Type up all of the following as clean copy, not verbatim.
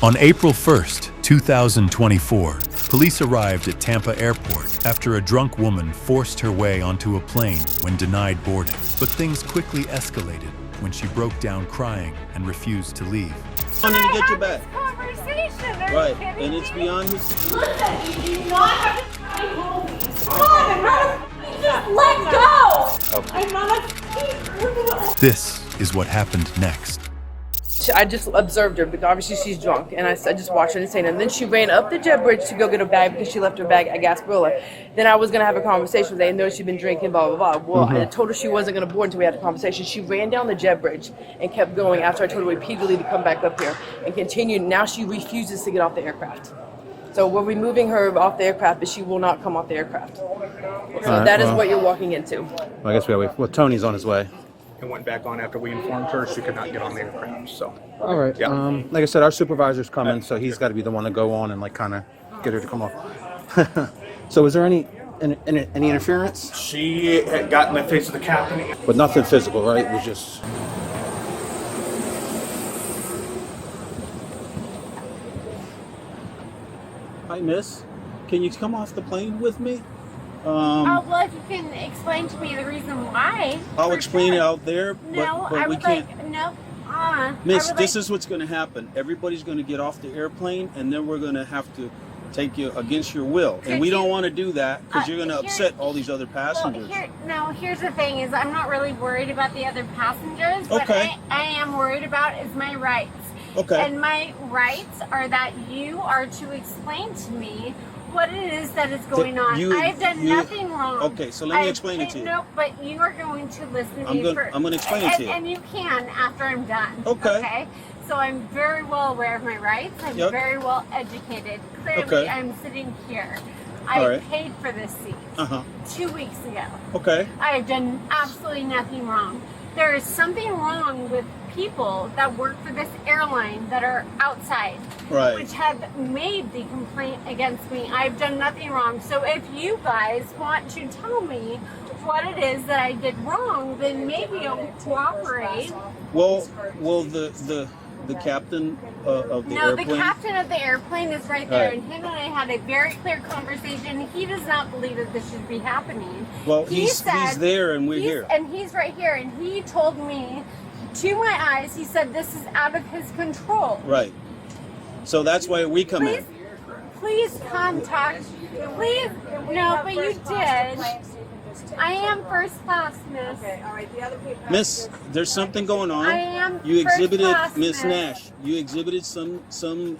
On April 1st, 2024, police arrived at Tampa Airport after a drunk woman forced her way onto a plane when denied boarding. But things quickly escalated when she broke down crying and refused to leave. I need to get you back. Conversation. Right, and it's beyond his. Listen, you do not have to hold me. Come on, I'm not a. Just let go. Okay. I'm not a. This is what happened next. I just observed her, because obviously she's drunk, and I just watched her and saying, and then she ran up the jet bridge to go get her bag because she left her bag at Gasparilla. Then I was gonna have a conversation with her, and know she'd been drinking, blah blah blah. Well, I told her she wasn't gonna board until we had a conversation. She ran down the jet bridge and kept going after I told her repeatedly to come back up here and continued. Now she refuses to get off the aircraft. So we're removing her off the aircraft, but she will not come off the aircraft. So that is what you're walking into. I guess we gotta wait. Well, Tony's on his way. And went back on after we informed her she could not get on the aircraft. So, All right. Yeah. Like I said, our supervisor's coming, so he's got to be the one to go on and like kind of get her to come off. So, is there any interference? she had gotten the face of the captain. But nothing physical, right? It was just. Hi, miss. Can you come off the plane with me? Well, if you can explain to me the reason why. I'll for explain it sure. out there, No, but I we would can't. like no. Miss, this is what's going to happen. Everybody's going to get off the airplane, and then we're going to have to take you against your will. And we don't want to do that because you're going to upset all these other passengers. Here's the thing: is I'm not really worried about the other passengers. What Okay. I am worried about is my rights. Okay. And my rights are that you are to explain to me what it is that is going on. I've done nothing wrong. Okay, so let me explain it to you. No, but you are going to listen to me I'm going to explain it to you. And you can after I'm done. Okay. So I'm very well aware of my rights. I'm Yep. very well educated. Clearly, Okay. I'm sitting here. All I right. paid for this seat 2 weeks ago. Okay. I have done absolutely nothing wrong. There is something wrong with people that work for this airline that are outside, Right. which have made the complaint against me. I've done nothing wrong. So if you guys want to tell me what it is that I did wrong, then maybe I'll cooperate. Well, the captain of the No, airplane. the captain of the airplane is right there, Right. and him and I had a very clear conversation. He does not believe that this should be happening. Well, He he's said- there and we're here. And he's right here, and he told me, to my eyes, he said this is out of his control. Right. So that's why we come in. Please contact. Please, no, but you did. I am first class, miss. Okay, all right. The other people. Miss, there's something going on. I am You first exhibited, class, Miss miss. Nash. You exhibited some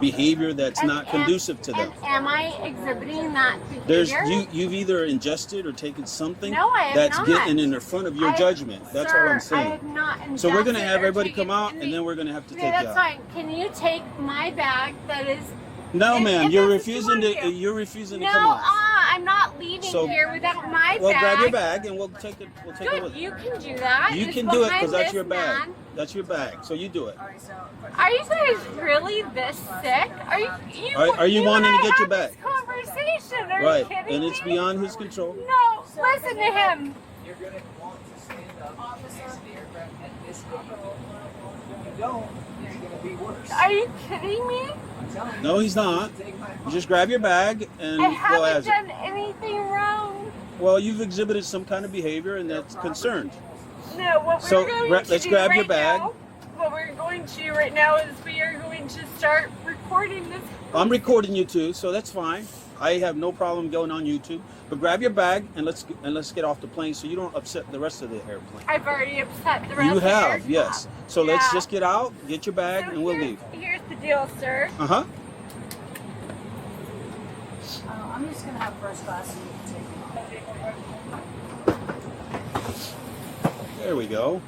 behavior that's not conducive to them. And am I exhibiting that There's behavior? you've either ingested or taken something No, I have that's not. getting in the front of your judgment. That's all I'm Sir, I saying. have not So we're gonna ingested have or everybody taken come out, any- and then we're gonna have to Okay, take you that's out. fine. Can you take my bag that is... No, If- ma'am, if you're that's what you refusing want to. to. You're refusing to No, come out. I'm not leaving So- here without my Well, bag. grab your bag and we'll take it. We'll take it Good, with you can do that. You It's can do it behind because that's this your bag. man. That's your bag. So you do it. Are you guys really this sick? Are you? Are you wanting and to I get your had bag? this conversation. Are you Right, kidding and it's me? beyond his control. No, listen to him. You're going to want to stand up, officer, the aircraft at this level. If you don't, it's going to be worse. Are you kidding me? I'm telling you. No, he's not. Take my You just grab your bag and I go haven't as it. done anything wrong. Well, you've exhibited some kind of behavior, and that's concerned. No, what So, we're going to let's do grab right your bag. now, what we're going to do right now is we are going to start recording this. I'm recording you too, so that's fine. I have no problem going on YouTube. But grab your bag and let's get off the plane so you don't upset the rest of the airplane. I've already upset the rest You of the have, aircraft. yes. So let's Yeah. just get out, get your bag, So and we'll leave. Here's the deal, sir. Uh-huh. I'm just going to have first class and you can take There we go.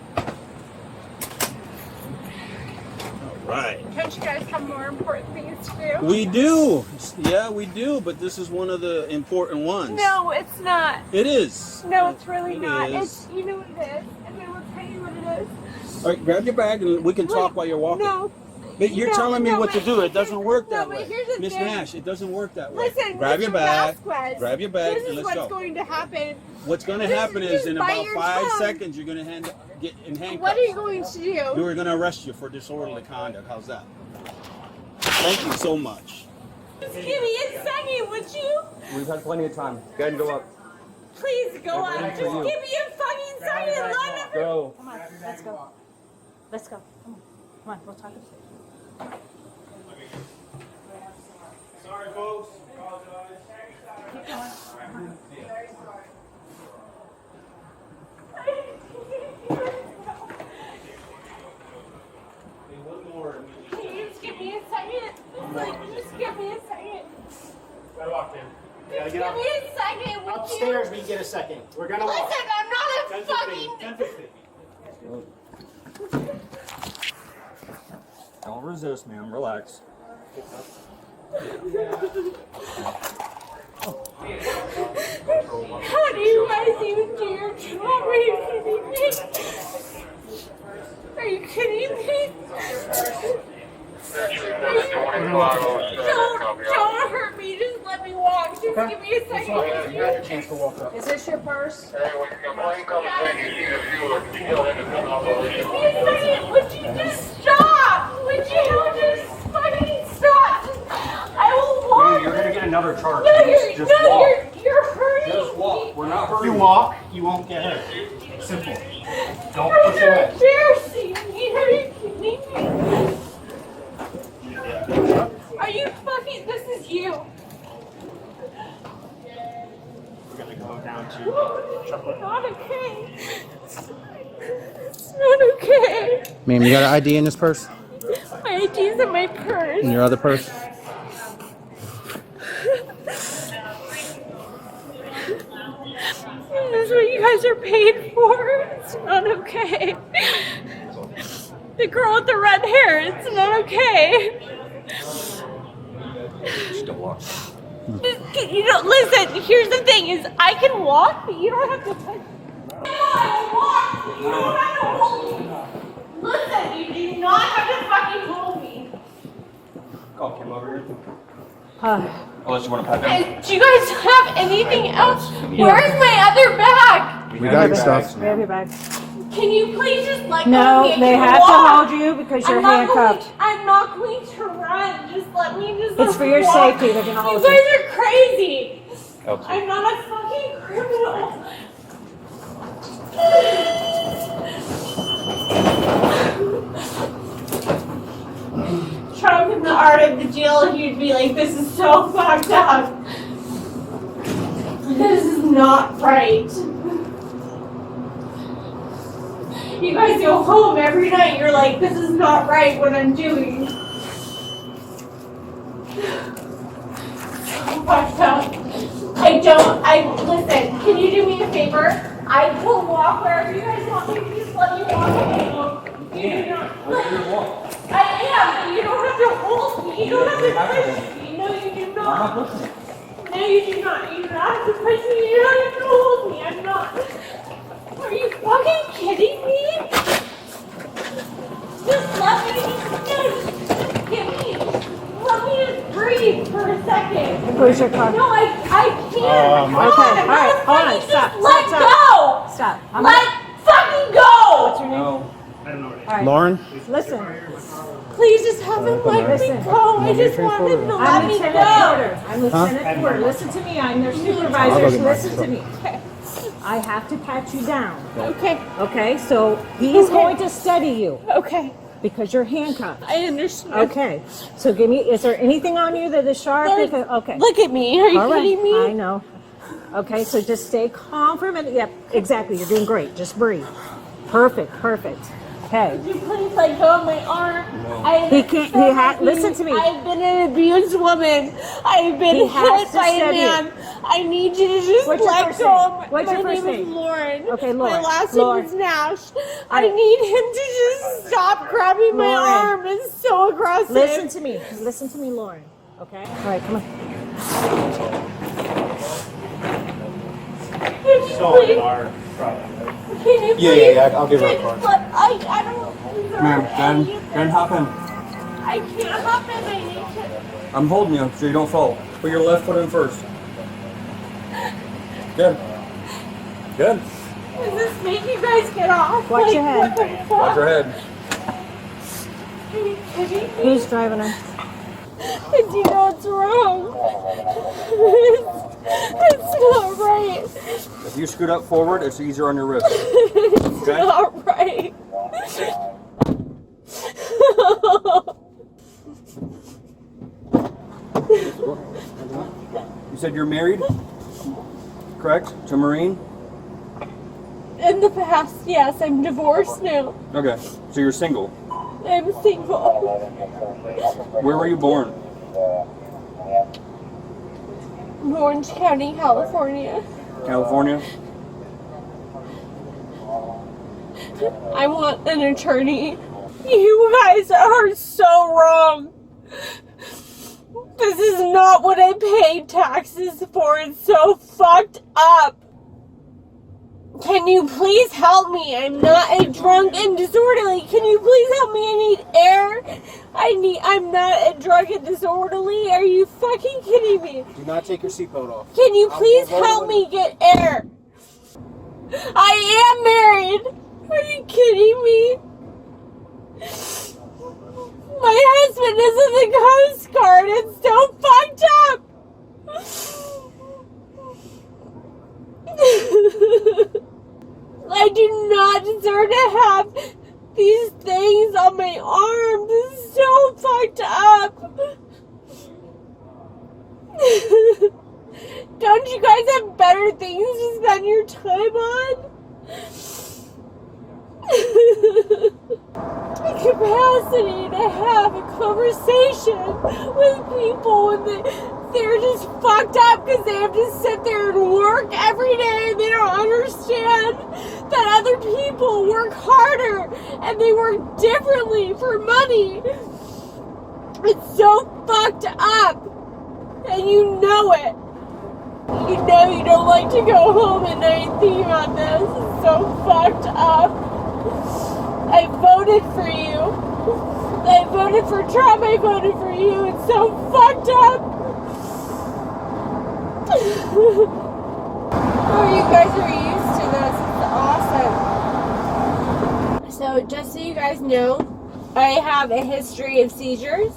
All right. Don't you guys have more important things to do? We do. Yeah, we do, but this is one of the important ones. No, it's not. It is. No, it's really It not. is. It's, you know what it is, and I will tell you what it is. All right, grab your bag and we can talk while you're walking. No. But you're No, telling me no, what to but do. It doesn't work no, that but way. here's the Miss thing. Nash, it doesn't work that way. Listen, grab Mr. your bag. Vasquez, Grab your bag this and is let's what's go. going to happen. What's going to This happen is is just in bite about your 5 tongue. seconds you're going to get in handcuffs. What are you going to do? We're going to arrest you for disorderly conduct. How's that? Thank you so much. Just give me a second, would you? We've had plenty of time. Go ahead and go up. Please go I'm up. ready Just for give you. me a fucking second. Let me. Go. Come on, let's go. Let's go. Come on. Come on, we'll talk about it. Sorry, folks. Keep going. Can you just give me a second? Just give me a second. Gotta walk, man. Just give me a second. Would Upstairs, we get a second. We're gonna walk. Listen, I'm not a 10 fucking. 15. Don't resist, ma'am. Relax. How do you guys even do your job? Are you kidding me? Are you kidding me? Don't hurt me. Just let me walk. Just give me a second. You got your chance to walk up. Is this your purse? Give me a second. Would you just stop? Would you just fucking stop? I will walk. You're gonna get another charge. No, Just walk. you're hurting Just walk. me. We're not hurting. You walk, you won't get hurt. Simple. Don't push You're away. embarrassing me. Are you kidding me? Are you fucking? This is you. We're gonna go down to It's chocolate. not okay. It's not okay. Ma'am, you got an ID in this purse? My ID's in my purse. In your other purse? This is what you guys are paid for. It's not okay. The girl with the red hair. It's not okay. Still walk. You don't listen. Here's the thing: is I can walk, but you don't have to touch. I walk. You don't have to hold me. Listen, you do not have to fucking hold me. Call Kim over here. Unless you want to pat down. Do you guys have anything else? Where's my other bag? We got your stuff. We have your bag. Can you please just let go No, of me? they I can have to walk. hold you because you're I'm not handcuffed. I'm not going to run. Just let me just. It's for your walk. safety. They're gonna hold You you. guys are crazy. Okay. I'm not a fucking criminal. Trump in the art of the deal, he'd be like, this is so fucked up. This is not right. You guys go home every night, you're like, this is not right what I'm doing. So fucked up. Listen, can you do me a favor? I will walk wherever you guys want me to, just let me walk. You do not. I am, but you don't have to hold me. You don't have to push me. No, you do not. No, you do not. You do not have to push me. You don't have to hold me. I'm not. Are you fucking kidding me? Just let me just breathe for a second. Where's your car? No, I can't. Come on, okay, I'm all right, not hold on, fucking stop, just let stop, go. Stop. I'm Let fucking go. What's your name? No. I don't know. All right. Lauren? Listen, Please just have him let me Listen. go. I just want him to let I'm me Lieutenant go. Porter. I'm Lieutenant Porter. Listen to me. I'm their I'll supervisor. go get my Listen to me. I have to pat you down. Okay, Okay, so he's going to study you okay. because you're handcuffed. I understand. Okay, so give me. Is there anything on you that is sharp? There's- Okay. Look at me. Are you All right. kidding me? I know. Okay, so just stay calm for a minute. Yep, exactly. You're doing great. Just breathe. Perfect. Perfect. Okay. Could you please let go of my arm? He can't. Listen to me. I've been an abused woman. I've been He has hit to by a study man. I need you to just What's your let first go. name? Of What's your my first name is name? Lauren. Okay, My Lauren. last Lauren. name is Nash. I right. need him to just stop grabbing my Lauren. arm. It's so aggressive. Listen to me. Listen to me, Lauren. Okay. All right. Come on. Can you So please? our problem. Can you Yeah, please? I'll give her a Can- card. but I don't. Ma'am, go ahead and hop in. I can't hop in. I need to. I'm holding you so you don't fall. Put your left foot in first. Good. Good. Does this make you guys get off? Watch your head. What the fuck? Watch your head. Are you kidding me? Who's driving her? Because you know it's wrong. It's not right. If you scoot up forward, it's easier on your wrist. It's not right. You said you're married? Correct? To a Marine? In the past, yes, I'm divorced now. Okay, so you're single. I'm single. Where were you born? Orange County, California. California? I want an attorney. You guys are so wrong. This is not what I paid taxes for. It's so fucked up. Can you please help me? I'm not a drunk and disorderly. Can you please help me? I need air. I'm not a drunk and disorderly. Are you fucking kidding me? Do not take your seatbelt off. Can you please help me get air? I am married. Are you kidding me? My husband is in the Coast Guard. It's so fucked up. I do not deserve to have these things on my arm. This is so fucked up. Don't you guys have better things to spend your time on? Capacity to have a conversation with people when they're just fucked up because they have to sit there and work every day and they don't understand that other people work harder and they work differently for money. It's so fucked up and you know it. You know you don't like to go home at night thinking about this. It's so fucked up. I voted for you. I voted for Trump. I voted for you. It's so fucked up. Oh, you guys are used to this. It's awesome. So, just so you guys know, I have a history of seizures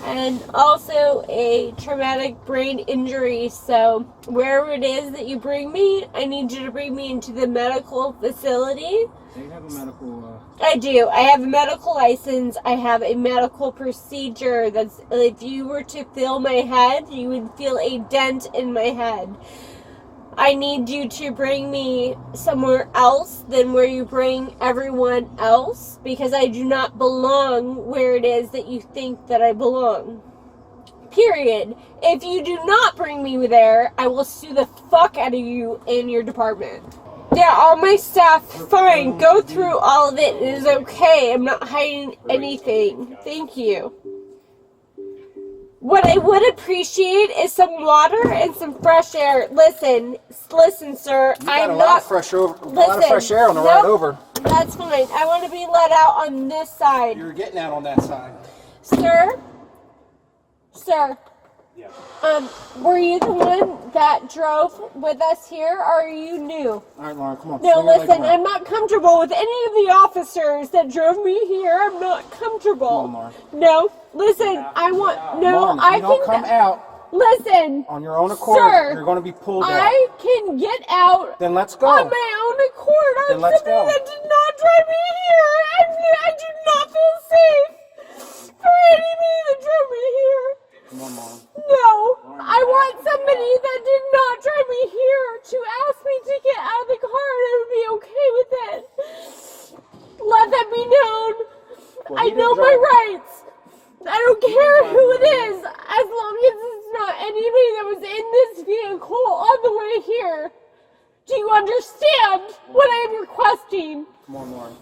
and also a traumatic brain injury. So, wherever it is that you bring me, I need you to bring me into the medical facility. Do you have a medical... I do. I have a medical license. I have a medical procedure that's, if you were to feel my head, you would feel a dent in my head. I need you to bring me somewhere else than where you bring everyone else, because I do not belong where it is that you think that I belong. Period. If you do not bring me there, I will sue the fuck out of you and your department. Yeah, all my stuff, fine. Go through all of it. It is okay. I'm not hiding anything. Thank you. What I would appreciate is some water and some fresh air. Listen, sir. I'm a not. lot of fresh air on the ride over. That's fine. I want to be let out on this side. You're getting out on that side. Sir. Yeah. Were you the one that drove with us here, or are you new? All right, Lauren, come on. No, listen, I'm not comfortable with any of the officers that drove me here. I'm not comfortable. Come on, Lauren. No, listen, I want, no, Lauren, if I you don't can come out listen. on your own accord, sir, you're going to be pulled out. I can get out. Then let's go. On my own accord. I'm Then let's somebody go. that did not drive me here. I do not feel safe for anybody that drove me here. Come on, Mom. No, I want somebody that did not drive me here to ask me to get out of the car and I would be okay with it. Let that be known. Well, I know my rights. I don't care who it is, as long as it's not anybody that was in this vehicle on the way here. Do you understand what I'm requesting? Come on, Lauren.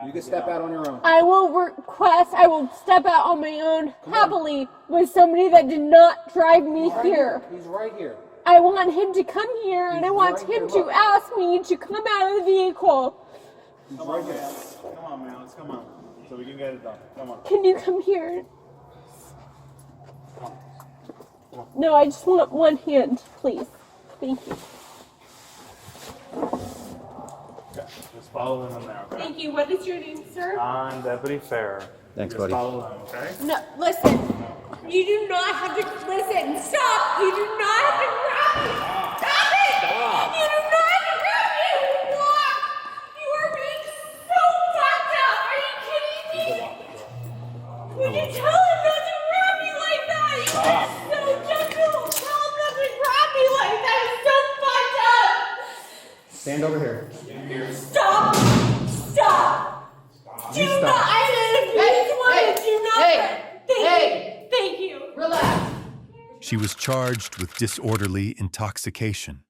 You can step out on your own. I will step out on my own happily with somebody that did not drive me here. He's right here. I want him to come here and I want him to ask me to come out of the vehicle. Come on, man. Come on, man. Let's come on. So we can get it done. Come on. Can you come here? No, I just want one hand, please. Thank you. Just follow them in there, okay? Thank you. What is your name, sir? I'm Deputy Fair. Thanks, Just buddy. follow them, okay? No, listen. You do not have to listen. Stop. You do not have to grab me. Stop it. Stop. You do not have to grab me. Walk. You are being so fucked up. Are you kidding me? Would you tell him not to grab me like that? You are so gentle. Tell him not to grab me like that. It's so fucked up. Stand over here. Stop. Stop. Do You not. stop. I just wanted do not. Thank you. Relax. She was charged with disorderly intoxication.